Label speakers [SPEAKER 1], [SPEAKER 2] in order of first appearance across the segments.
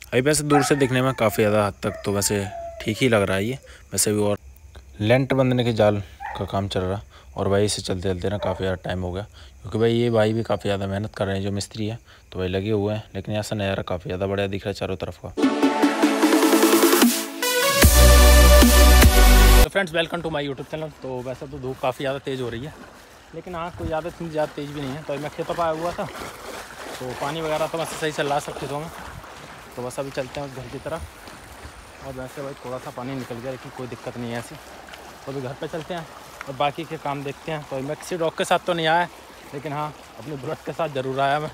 [SPEAKER 1] अभी वैसे दूर से दिखने में काफ़ी ज़्यादा हद तक तो वैसे ठीक ही लग रहा है ये। वैसे भी और लेंटर बंधने के जाल का काम चल रहा और भाई इसे चलते चलते ना काफ़ी ज़्यादा टाइम हो गया, क्योंकि भाई ये भाई भी काफ़ी ज़्यादा मेहनत कर रहे हैं जो मिस्त्री है, तो भाई लगे हुए हैं। लेकिन ऐसा नज़ारा काफ़ी ज़्यादा बढ़िया दिख रहा है चारों तरफ का। तो friends, welcome to my YouTube channel. तो वैसे तो धूप काफ़ी ज़्यादा तेज़ हो रही है, लेकिन हाँ कोई इतनी ज़्यादा तेज़ भी नहीं है। तो मैं खेतों पर आया हुआ था, तो पानी वगैरह तो वैसे सही चल रहा सब खेतों में। तो बस अभी चलते हैं उस घर की तरफ। और वैसे भाई थोड़ा सा पानी निकल गया, लेकिन कोई दिक्कत नहीं है ऐसी। तो अभी घर पे चलते हैं और बाकी के काम देखते हैं। तो मैं किसी डॉग के साथ तो नहीं आया, लेकिन हाँ अपने बुलेट के साथ ज़रूर आया मैं।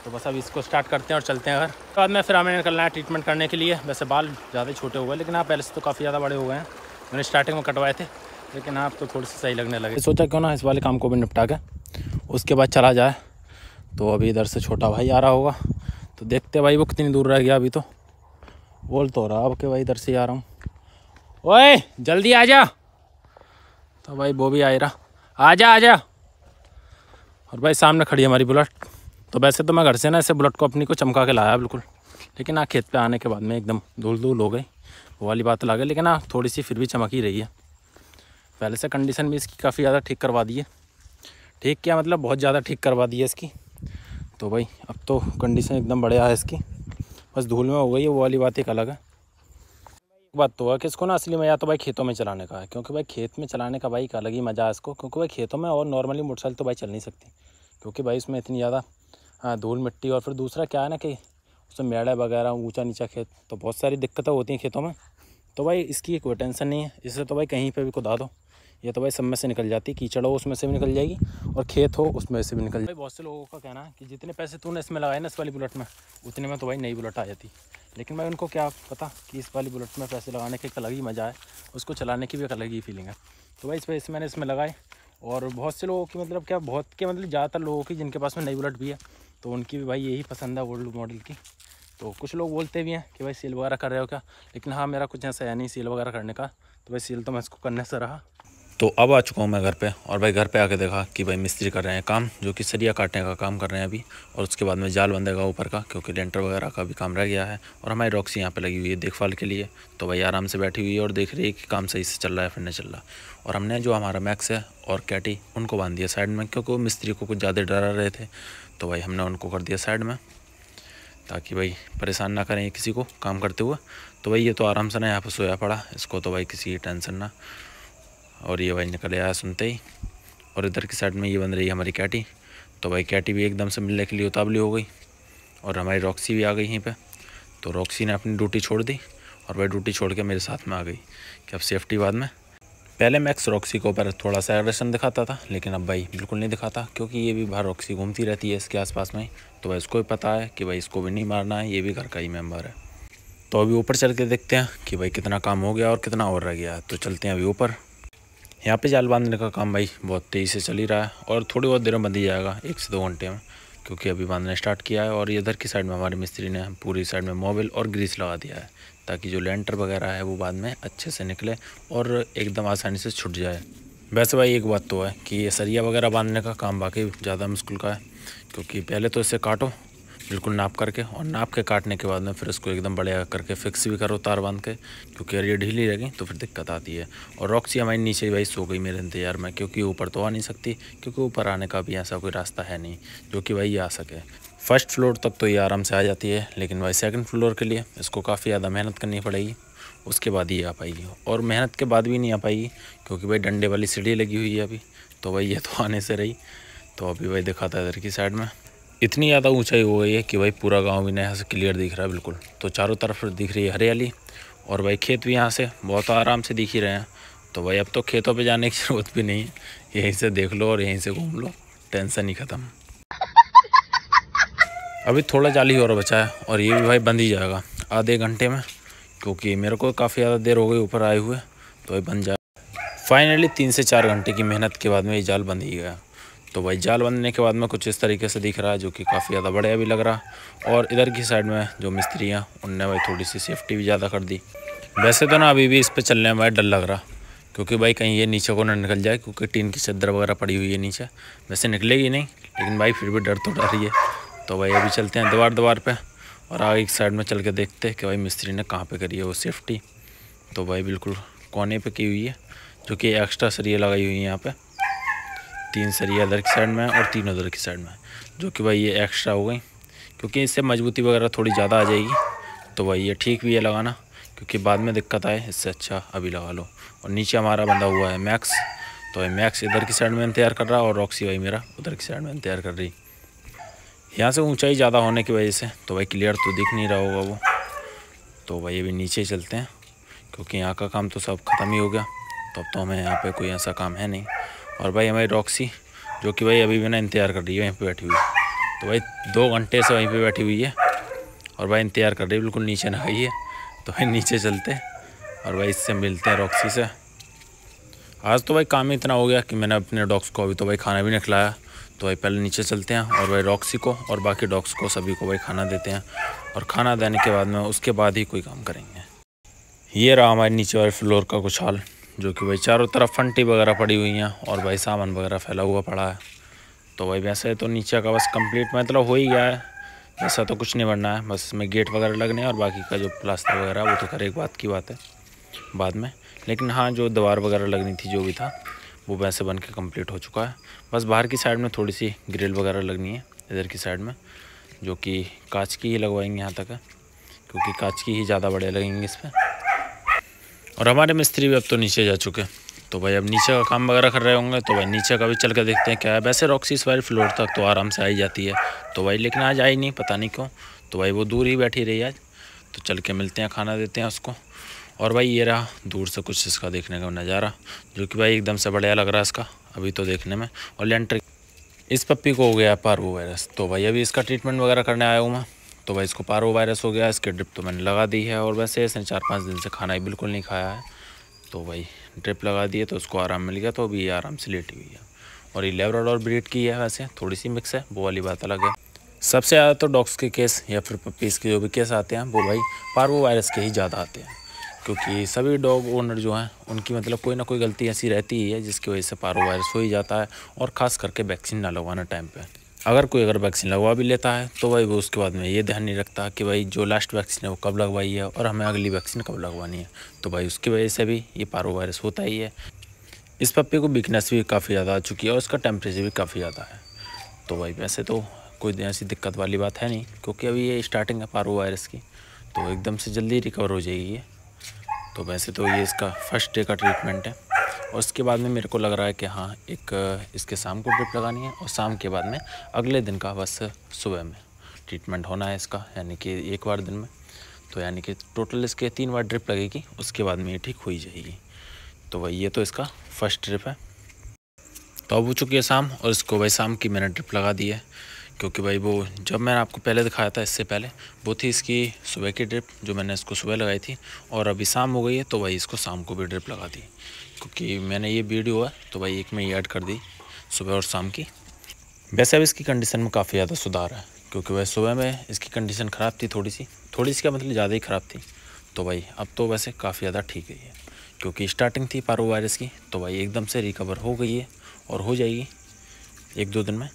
[SPEAKER 1] तो बस अभी इसको स्टार्ट करते हैं और चलते हैं घर। बाद में फिर हमें निकलना है ट्रीटमेंट करने के लिए। वैसे बाल ज़्यादा छोटे हो गए, लेकिन हाँ पहले से तो काफ़ी ज़्यादा बड़े हो गए हैं। मैंने स्टार्टिंग में कटवाए थे, लेकिन हाँ अब तो थोड़ी सी सही लगने लगे। सोचा क्यों ना इस वाले काम को भी निपटा के उसके बाद चला जाए। तो अभी इधर से छोटा भाई आ रहा होगा, तो देखते भाई वो कितनी दूर रह गया। अभी तो बोल तो रहा अब कि भाई इधर से आ रहा हूँ, ओए जल्दी आ जा। तो भाई वो भी आ रहा, आजा आजा। और भाई सामने खड़ी है हमारी बुलेट। तो वैसे तो मैं घर से ना ऐसे बुलेट को अपनी को चमका के लाया बिल्कुल, लेकिन हाँ खेत पे आने के बाद में एकदम धूल धूल हो गई, वो वाली बात लगे। लेकिन हाँ थोड़ी सी फिर भी चमक ही रही है। पहले से कंडीशन भी इसकी काफ़ी ज़्यादा ठीक करवा दी है। ठीक क्या मतलब बहुत ज़्यादा ठीक करवा दी है इसकी। तो भाई अब तो कंडीशन एकदम बढ़िया है इसकी, बस धूल में हो गई है, वो वाली बात एक अलग है। बात तो है कि इसको ना असली मज़ा तो भाई खेतों में चलाने का है, क्योंकि भाई खेत में चलाने का भाई एक अलग ही मज़ा है इसको। क्योंकि भाई खेतों में और नॉर्मली मोटरसाइकिल तो भाई चल नहीं सकती, क्योंकि भाई उसमें इतनी ज़्यादा धूल मिट्टी, और फिर दूसरा क्या है ना कि उसमें मेड़ा वगैरह ऊंचा नीचा खेत, तो बहुत सारी दिक्कतें होती हैं खेतों में। तो भाई इसकी कोई टेंशन नहीं है, इससे तो भाई कहीं पर भी कुदा दो, ये तो भाई सब में से निकल जाती है। कीचड़ हो उसमें से भी निकल जाएगी, और खेत हो उसमें से भी निकल जाएगी। बहुत से लोगों का कहना है कि जितने पैसे तूने इसमें लगाए ना इस वाली बुलेट में, उतने में तो भाई नई बुलेट आ जाती। लेकिन भाई उनको क्या पता कि इस वाली बुलेट में पैसे लगाने का एक अलग ही मज़ा है, उसको चलाने की भी एक अलग ही फीलिंग है। तो भाई इस वजह से मैंने इसमें लगाए। और बहुत से लोगों की मतलब क्या, बहुत के मतलब ज़्यादातर लोगों की जिनके पास में नई बुलेट भी है, तो उनकी भी भाई यही पसंद है ओल्ड मॉडल की। तो कुछ लोग बोलते भी हैं कि भाई सेल वगैरह कर रहे हो क्या, लेकिन हाँ मेरा कुछ ऐसा है नहीं सेल वगैरह करने का। तो भाई सेल तो मैं इसको करने से रहा। तो अब आ चुका हूँ मैं घर पे, और भाई घर पे आके देखा कि भाई मिस्त्री कर रहे हैं काम, जो कि सरिया काटने का काम कर रहे हैं अभी। और उसके बाद में जाल बंधेगा ऊपर का, क्योंकि लेंटर वगैरह का भी काम रह गया है। और हमारी रॉक्सी यहाँ पे लगी हुई है देखभाल के लिए। तो भाई आराम से बैठी हुई है और देख रही है कि काम सही से चल रहा है फिर नहीं चल रहा। और हमने जो हमारा मैक्स है और कैटी उनको बांध दिया साइड में, क्योंकि वो मिस्त्री को कुछ ज़्यादा डरा रहे थे। तो भाई हमने उनको कर दिया साइड में, ताकि भाई परेशान ना करें किसी को काम करते हुए। तो भाई ये तो आराम से ना यहाँ पर सोया पड़ा, इसको तो भाई किसी की टेंशन ना। और ये भाई निकल आया सुनते ही। और इधर की साइड में ये बन रही है हमारी कैटी। तो भाई कैटी भी एकदम से मिलने के लिए उतावली हो गई, और हमारी रॉक्सी भी आ गई यहीं पे। तो रॉक्सी ने अपनी ड्यूटी छोड़ दी, और भाई ड्यूटी छोड़ के मेरे साथ में आ गई कि अब सेफ्टी बाद में। पहले मैक्स रॉक्सी को ऊपर थोड़ा सा एग्रेशन दिखाता था, लेकिन अब भाई बिल्कुल नहीं दिखाता, क्योंकि ये भी बाहर रॉक्सी घूमती रहती है इसके आसपास में। तो भाई इसको भी पता है कि भाई इसको भी नहीं मारना है, ये भी घर का ही मेम्बर है। तो अभी ऊपर चल के देखते हैं कि भाई कितना काम हो गया और कितना और रह गया है। तो चलते हैं अभी ऊपर। यहाँ पे जाल बांधने का काम भाई बहुत तेज़ी से चल ही रहा है, और थोड़ी बहुत देर में बंध ही जाएगा 1 से 2 घंटे में, क्योंकि अभी बांधना स्टार्ट किया है। और इधर की साइड में हमारे मिस्त्री ने पूरी साइड में मोबिल और ग्रीस लगा दिया है, ताकि जो लेंटर वगैरह है वो बाद में अच्छे से निकले और एकदम आसानी से छूट जाए। वैसे भाई एक बात तो है कि ये सरिया वगैरह बांधने का काम वाकई ज़्यादा मुश्किल का है, क्योंकि पहले तो इसे काटो बिल्कुल नाप करके, और नाप के काटने के बाद में फिर इसको एकदम बढ़िया करके फिक्स भी करो तार बांध के, क्योंकि अगर ये ढीली रहेगी तो फिर दिक्कत आती है। और रॉक्सी हमारी नीचे भाई सो गई मेरे इंतजार में, क्योंकि ऊपर तो आ नहीं सकती, क्योंकि ऊपर आने का भी ऐसा कोई रास्ता है नहीं जो कि भाई ये आ सके। फर्स्ट फ्लोर तक तो ये आराम से आ जाती है, लेकिन भाई सेकंड फ्लोर के लिए इसको काफ़ी ज़्यादा मेहनत करनी पड़ेगी, उसके बाद ही आ पाएगी। और मेहनत के बाद भी नहीं आ पाएगी, क्योंकि भाई डंडे वाली सीढ़ी लगी हुई है अभी। तो भाई ये तो आने से रही। तो अभी भाई दिखाता है इधर की साइड में इतनी ज़्यादा ऊंचाई हो गई है कि भाई पूरा गांव भी यहाँ से क्लियर दिख रहा है बिल्कुल। तो चारों तरफ दिख रही है हरियाली, और भाई खेत भी यहाँ से बहुत आराम से दिख ही रहे हैं। तो भाई अब तो खेतों पे जाने की ज़रूरत भी नहीं है, यहीं से देख लो और यहीं से घूम लो, टेंशन ही ख़त्म। अभी थोड़ा जाली और बचा है, और ये भी भाई बंद ही जाएगा आधे घंटे में, क्योंकि मेरे को काफ़ी ज़्यादा देर हो गई ऊपर आए हुए। तो भाई बन जाए फाइनली 3 से 4 घंटे की मेहनत के बाद में ये जाल बंध ही गया। तो भाई जाल बनने के बाद में कुछ इस तरीके से दिख रहा है, जो कि काफ़ी ज़्यादा बढ़िया भी लग रहा। और इधर की साइड में जो मिस्त्री हैं उनने भाई थोड़ी सी सेफ्टी भी ज़्यादा कर दी। वैसे तो ना अभी भी इस पर चलने में भाई डर लग रहा, क्योंकि भाई कहीं ये नीचे को ना निकल जाए, क्योंकि टीन की चादर वगैरह पड़ी हुई है नीचे। वैसे निकलेगी नहीं, लेकिन भाई फिर भी डर तो डर ही है। तो भाई अभी चलते हैं दीवार पे, और आगे एक साइड में चल के देखते हैं कि भाई मिस्त्री ने कहाँ पे करी है वो सेफ्टी। तो भाई बिल्कुल कोने पे की हुई है, जो कि एक्स्ट्रा सरिया लगाई हुई है यहाँ पे। 3 सरिया इधर की साइड में और 3 उधर की साइड में, जो कि भाई ये एक्स्ट्रा हो गई, क्योंकि इससे मजबूती वगैरह थोड़ी ज़्यादा आ जाएगी। तो भाई ये ठीक भी है लगाना, क्योंकि बाद में दिक्कत आए, इससे अच्छा अभी लगा लो। और नीचे हमारा बंधा हुआ है मैक्स, तो भाई मैक्स इधर की साइड में इंतजार कर रहा है और रॉक्सी भाई मेरा उधर की साइड में इंतजार कर रही। यहाँ से ऊंचाई ज़्यादा होने की वजह से तो भाई क्लियर तो दिख नहीं रहा होगा वो। तो भाई अभी नीचे चलते हैं, क्योंकि यहाँ का काम तो सब ख़त्म ही हो गया। तो अब तो हमें यहाँ पे कोई ऐसा काम है नहीं। और भाई हमारी रॉक्सी, जो कि भाई अभी भी ना इंतज़ार कर रही है, वहीं पे बैठी हुई है। तो भाई 2 घंटे से वहीं पे बैठी हुई है और भाई इंतज़ार कर रही है, बिल्कुल नीचे ना गई है। तो भाई नीचे चलते हैं और भाई इससे मिलते हैं रॉक्सी से। आज तो भाई काम ही इतना हो गया कि मैंने अपने डॉग्स को अभी तो भाई खाना भी नहीं खिलाया। तो भाई पहले नीचे चलते हैं और भाई रॉक्सी को और बाकी डॉग्स को सभी को भाई खाना देते हैं, और खाना देने के बाद में उसके बाद ही कोई काम करेंगे। ये रहा हमारे नीचे वाले फ्लोर का कुछ हाल, जो कि भाई चारों तरफ फंटी वगैरह पड़ी हुई हैं और भाई सामान वगैरह फैला हुआ पड़ा है। तो भाई वैसे तो नीचे का बस कंप्लीट मतलब हो ही गया है, वैसा तो कुछ नहीं बनना है, बस इसमें गेट वगैरह लगने हैं और बाकी का जो प्लास्टर वगैरह वो तो खैर एक बात की बात है बाद में। लेकिन हाँ, जो दीवार वगैरह लगनी थी जो भी था वो वैसे बन के कम्प्लीट हो चुका है। बस बाहर की साइड में थोड़ी सी ग्रिल वगैरह लगनी है इधर की साइड में, जो कि कांच की ही लगवाएंगे यहाँ तक है, क्योंकि कांच की ही ज़्यादा बढ़िया लगेंगे इस पर। और हमारे मिस्त्री भी अब तो नीचे जा चुके हैं, तो भाई अब नीचे का काम वगैरह कर रहे होंगे। तो भाई नीचे का भी चल कर देखते हैं क्या है। वैसे रॉक्सी इस बार फ्लोर तक तो आराम से आई जाती है, तो भाई लेकिन आज आई नहीं, पता नहीं क्यों। तो भाई वो दूर ही बैठी रही आज। तो चल के मिलते हैं, खाना देते हैं उसको। और भाई ये रहा दूर से कुछ इसका देखने का नज़ारा, जो कि भाई एकदम से बढ़िया लग रहा है इसका अभी तो देखने में। और लेंटर इस पप्पी को हो गया पार्वो वायरस, तो भाई अभी इसका ट्रीटमेंट वगैरह करने आया हूँ मैं। तो भाई इसको पार्वो वायरस हो गया, इसके ड्रिप तो मैंने लगा दी है। और वैसे इसने 4-5 दिन से खाना ही बिल्कुल नहीं खाया है, तो भाई ड्रिप लगा दिए तो उसको आराम मिल गया। तो अभी ये आराम से लेटी हुई है। और ये लेब्राडोर ब्रीड की है, वैसे थोड़ी सी मिक्स है, वो वाली बात अलग है। सबसे ज़्यादा तो डॉग्स के केस या फिर पपीज़ के जो भी केस आते हैं वो भाई पार्वो वायरस के ही ज़्यादा आते हैं, क्योंकि सभी डॉग ओनर जो हैं उनकी मतलब कोई ना कोई गलती ऐसी रहती ही है जिसकी वजह से पार्वो वायरस हो ही जाता है। और ख़ास करके वैक्सीन ना लगवाना टाइम पे। अगर वैक्सीन लगवा भी लेता है तो भाई वो उसके बाद में ये ध्यान नहीं रखता कि भाई जो लास्ट वैक्सीन है वो कब लगवाई है और हमें अगली वैक्सीन कब लगवानी है। तो भाई उसकी वजह से भी ये पार्वो वायरस होता ही है। इस पप्पी को वीकनेस भी काफ़ी ज़्यादा आ चुकी है और उसका टेम्परेचर भी काफ़ी ज़्यादा है। तो भाई वैसे तो कोई ऐसी दिक्कत वाली बात है नहीं, क्योंकि अभी ये स्टार्टिंग है पार्वो वायरस की, तो एकदम से जल्दी रिकवर हो जाएगी ये। तो वैसे तो ये इसका फर्स्ट डे का ट्रीटमेंट है, और उसके बाद में मेरे को लग रहा है कि हाँ एक इसके शाम को ड्रिप लगानी है और शाम के बाद में अगले दिन का बस सुबह में ट्रीटमेंट होना है इसका, यानी कि एक बार दिन में। तो यानी कि टोटल इसके 3 बार ड्रिप लगेगी, उसके बाद में ये ठीक हो ही जाएगी। तो भाई ये तो इसका फर्स्ट ड्रिप है। तो अब हो चुकी है शाम, और इसको भाई शाम की मैंने ड्रिप लगा दी है, क्योंकि भाई वो जब मैंने आपको पहले दिखाया था इससे पहले वो थी इसकी सुबह की ड्रिप, जो मैंने इसको सुबह लगाई थी। और अभी शाम हो गई है तो भाई इसको शाम को भी ड्रिप लगा दी, क्योंकि मैंने ये वीडियो है तो भाई एक में ही ऐड कर दी सुबह और शाम की। वैसे अब इसकी कंडीशन में काफ़ी ज़्यादा सुधार है, क्योंकि भाई सुबह में इसकी कंडीशन ख़राब थी थोड़ी सी क्या मतलब ज़्यादा ही ख़राब थी। तो भाई अब तो वैसे काफ़ी ज़्यादा ठीक है, क्योंकि स्टार्टिंग थी पार्वो वायरस की। तो भाई एकदम से रिकवर हो गई है और हो जाएगी 1-2 दिन में,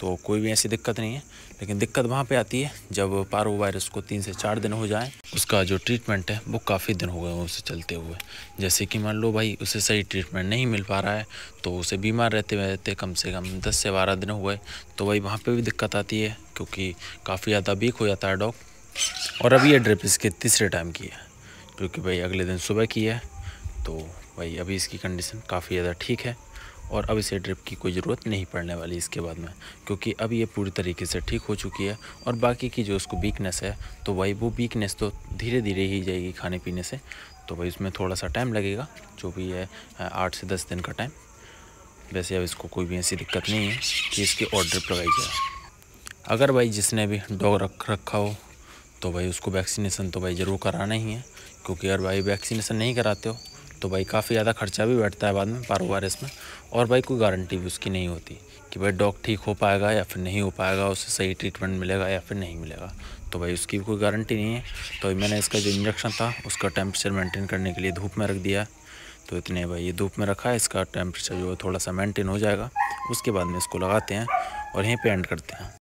[SPEAKER 1] तो कोई भी ऐसी दिक्कत नहीं है। लेकिन दिक्कत वहाँ पे आती है जब पार्वो वायरस को 3 से 4 दिन हो जाए, उसका जो ट्रीटमेंट है वो काफ़ी दिन हो गए हैं उसे चलते हुए। जैसे कि मान लो भाई उसे सही ट्रीटमेंट नहीं मिल पा रहा है, तो उसे बीमार रहते कम से कम 10 से 12 दिन हो गए, तो भाई वहाँ पे भी दिक्कत आती है, क्योंकि काफ़ी ज़्यादा वीक हो जाता है डॉग। और अभी ये ड्रिप इसके तीसरे टाइम की है, क्योंकि भाई अगले दिन सुबह की है। तो भाई अभी इसकी कंडीशन काफ़ी ज़्यादा ठीक है, और अब इसे ड्रिप की कोई ज़रूरत नहीं पड़ने वाली इसके बाद में, क्योंकि अब ये पूरी तरीके से ठीक हो चुकी है। और बाकी की जो उसको वीकनेस है, तो भाई वो वीकनेस तो धीरे धीरे ही जाएगी खाने पीने से। तो भाई उसमें थोड़ा सा टाइम लगेगा, जो भी है 8 से 10 दिन का टाइम। वैसे अब इसको कोई भी ऐसी दिक्कत नहीं है कि इसकी और ड्रिप लगाई जाए। अगर भाई जिसने भी डॉग रखा हो तो भाई उसको वैक्सीनेशन तो भाई ज़रूर कराना ही है, क्योंकि अगर भाई वैक्सीनेशन नहीं कराते हो तो भाई काफ़ी ज़्यादा खर्चा भी बैठता है बाद में पार्वो वायरस में। और भाई कोई गारंटी भी उसकी नहीं होती कि भाई डॉग ठीक हो पाएगा या फिर नहीं हो पाएगा, उसे सही ट्रीटमेंट मिलेगा या फिर नहीं मिलेगा। तो भाई उसकी भी कोई गारंटी नहीं है। तो मैंने इसका जो इंजेक्शन था उसका टेम्परेचर मेंटेन करने के लिए धूप में रख दिया। तो इतने भाई ये धूप में रखा है, इसका टेम्परेचर जो है थोड़ा सा मेंटेन हो जाएगा, उसके बाद में इसको लगाते हैं और यहीं पे एंड करते हैं।